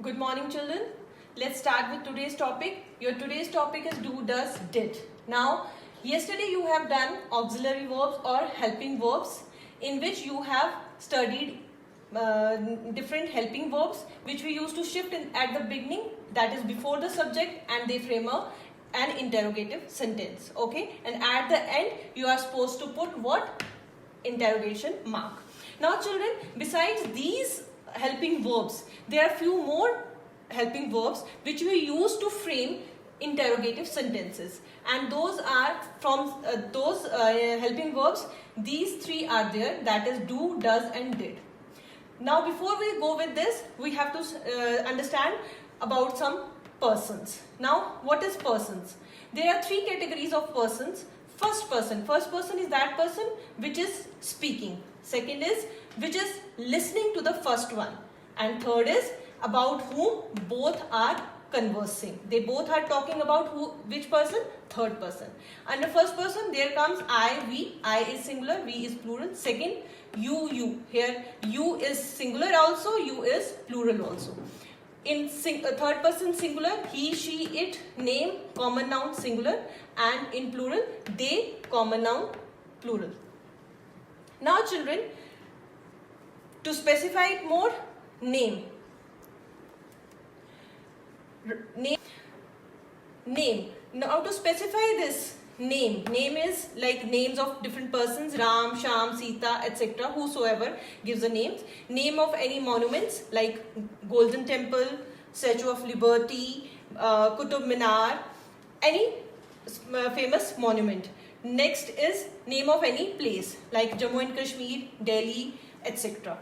Good morning, children. Let's start with today's topic. Your today's topic is do, does, did. Now, yesterday you have done auxiliary verbs or helping verbs, in which you have studied different helping verbs which we used to shift at the beginning, that is before the subject, and they frame an interrogative sentence. Okay, and at the end you are supposed to put what? Interrogation mark. Now, children, besides these helping verbs, there are few more helping verbs which we use to frame interrogative sentences, and those are from those helping verbs. These three are there, that is do, does and did. Now, before we go with this, we have to understand about some persons. Now, what is persons? There are three categories of persons. First person is that person which is speaking. Second is which is listening to the first one, and third is about whom both are conversing. They both are talking about which person? Third person. Under first person there comes I, we. I is singular, we is plural. Second, you. Here you is singular also, you is plural also. In third person singular, he, she, it, name, common noun singular, and in plural, they, common noun plural. Now, children, to specify it more, name. Now, to specify this name is like names of different persons: Ram, Sham, Sita, etc. Whosoever gives the names. Name of any monuments like Golden Temple, Statue of Liberty, Qutub Minar, any famous monument. Next is name of any place like Jammu and Kashmir, Delhi, etc.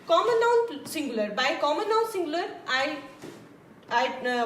Common noun singular. By common noun singular, I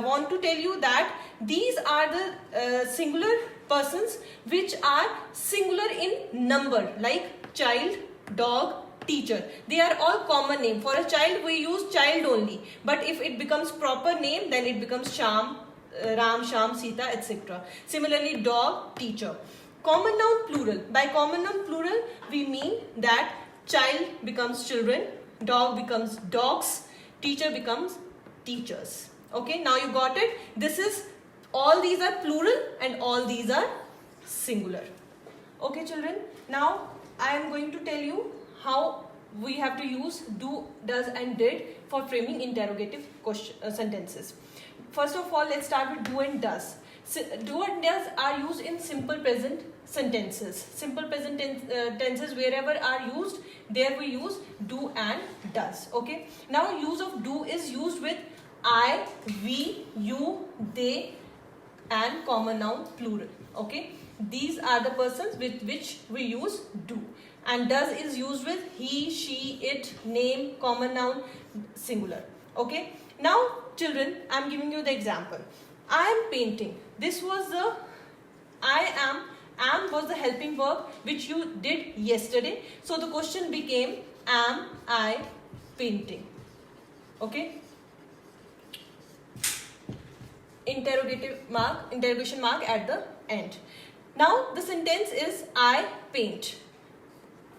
want to tell you that these are the singular persons which are singular in number, like child, dog, teacher. They are all common name. For a child we use child only, but if it becomes proper name, then it becomes Sham, Ram, Sham, Sita, etc. Similarly, dog, teacher. Common noun plural. By common noun plural, we mean that child becomes children, dog becomes dogs, teacher becomes teachers. Okay, now you got it. This is, all these are plural and all these are singular. Okay, children, now I am going to tell you how we have to use do, does and did for framing interrogative sentences. First of all, let's start with do and does. Do and does are used in simple present sentences. Simple present tenses, wherever are used, there we use do and does. Okay, now use of do is used with I, we, you, they and common noun plural. Okay, these are the persons with which we use do. And does is used with he, she, it, name, common noun singular. Okay, now children, I am giving you the example. I am painting. This was the am was the helping verb which you did yesterday. So the question became, am I painting? Okay, interrogation mark at the end. Now the sentence is I paint,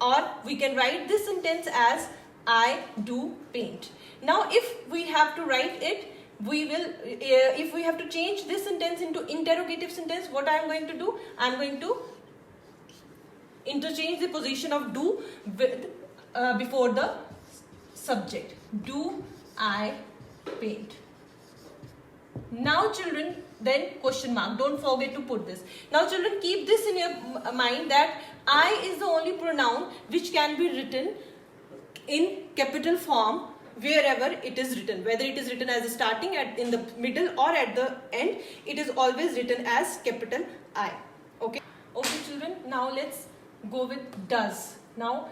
or we can write this sentence as I do paint. Now if we have to write it, we will if we have to change this sentence into interrogative sentence, what I am going to do? I am going to interchange the position of do with before the subject. Do I paint? Now children, then question mark. Don't forget to put this. Now children, keep this in your mind that I is the only pronoun which can be written in capital form wherever it is written. Whether it is written as a starting, in the middle or at the end, it is always written as capital I. Okay. Okay children, now let's go with does. Now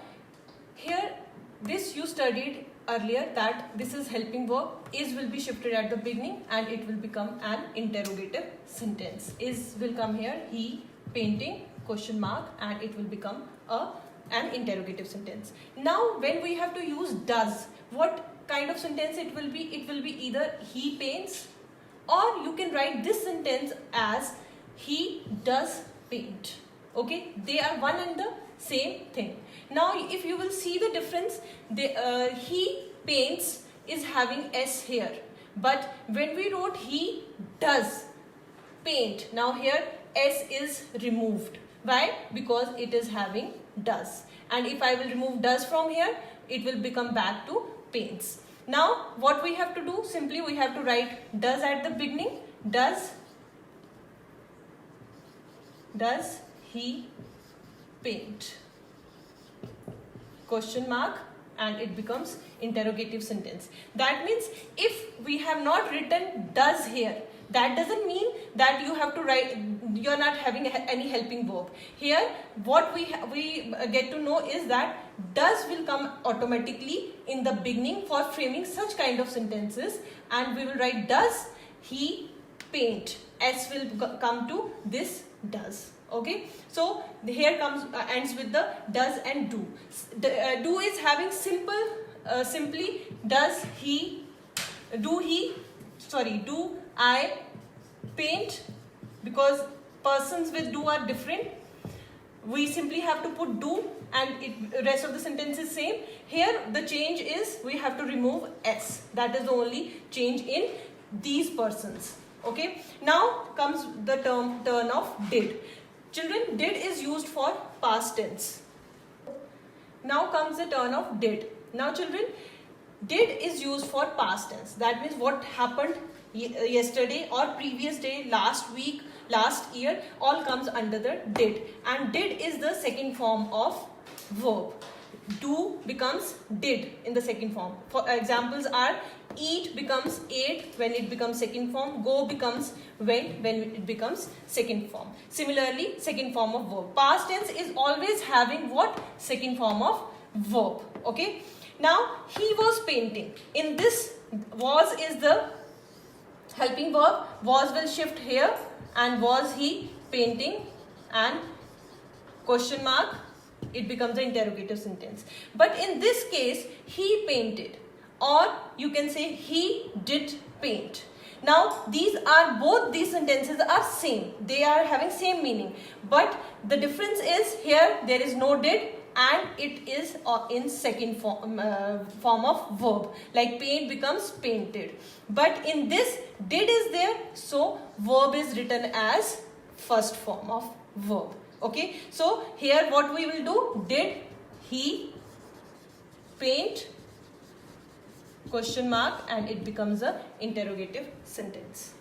here, this you studied earlier that this is helping verb. Is will be shifted at the beginning and it will become an interrogative sentence. Is will come here, he painting, question mark, and it will become an interrogative sentence. Now when we have to use does, what kind of sentence it will be? It will be either he paints, or you can write this sentence as he does paint. Okay, they are one and the same thing. Now if you will see the difference, he paints is having S here, But when we wrote he does paint, now here S is removed. Why? Because it is having does. And if I will remove does from here, it will become back to paints. Now what we have to do, simply we have to write does at the beginning. Does he paint? Question mark, and it becomes interrogative sentence. That means if we have not written does here, that doesn't mean that you have to write, you are not having any helping verb. Here what we get to know is that does will come automatically in the beginning for framing such kind of sentences, and we will write does he paint. S will come to this does. Okay, so here comes ends with the does and do. Do is having simply does he, do I paint, because persons with do are different. We simply have to put do and rest of the sentence is same. Here the change is we have to remove S. That is the only change in these persons. Okay, now comes the turn of did. Children, did is used for past tense. Now comes the turn of did. Now children, did is used for past tense. That means what happened yesterday or previous day, last week, last year, all comes under the did. And did is the second form of verb. Do becomes did in the second form. For examples are eat becomes ate when it becomes second form. Go becomes went when it becomes second form. Similarly, second form of verb. Past tense is always having what? Second form of verb. Okay. Now he was painting. In this, was is the helping verb. Was will shift here, and was he painting, and question mark, it becomes an interrogative sentence. But in this case, he painted, or you can say he did paint. Now both these sentences are same. They are having same meaning. But the difference is here there is no did and it is in second form of verb. Like paint becomes painted. But in this did is there, so verb is written as first form of verb. Okay, so here what we will do, did he paint, question mark, and it becomes a interrogative sentence.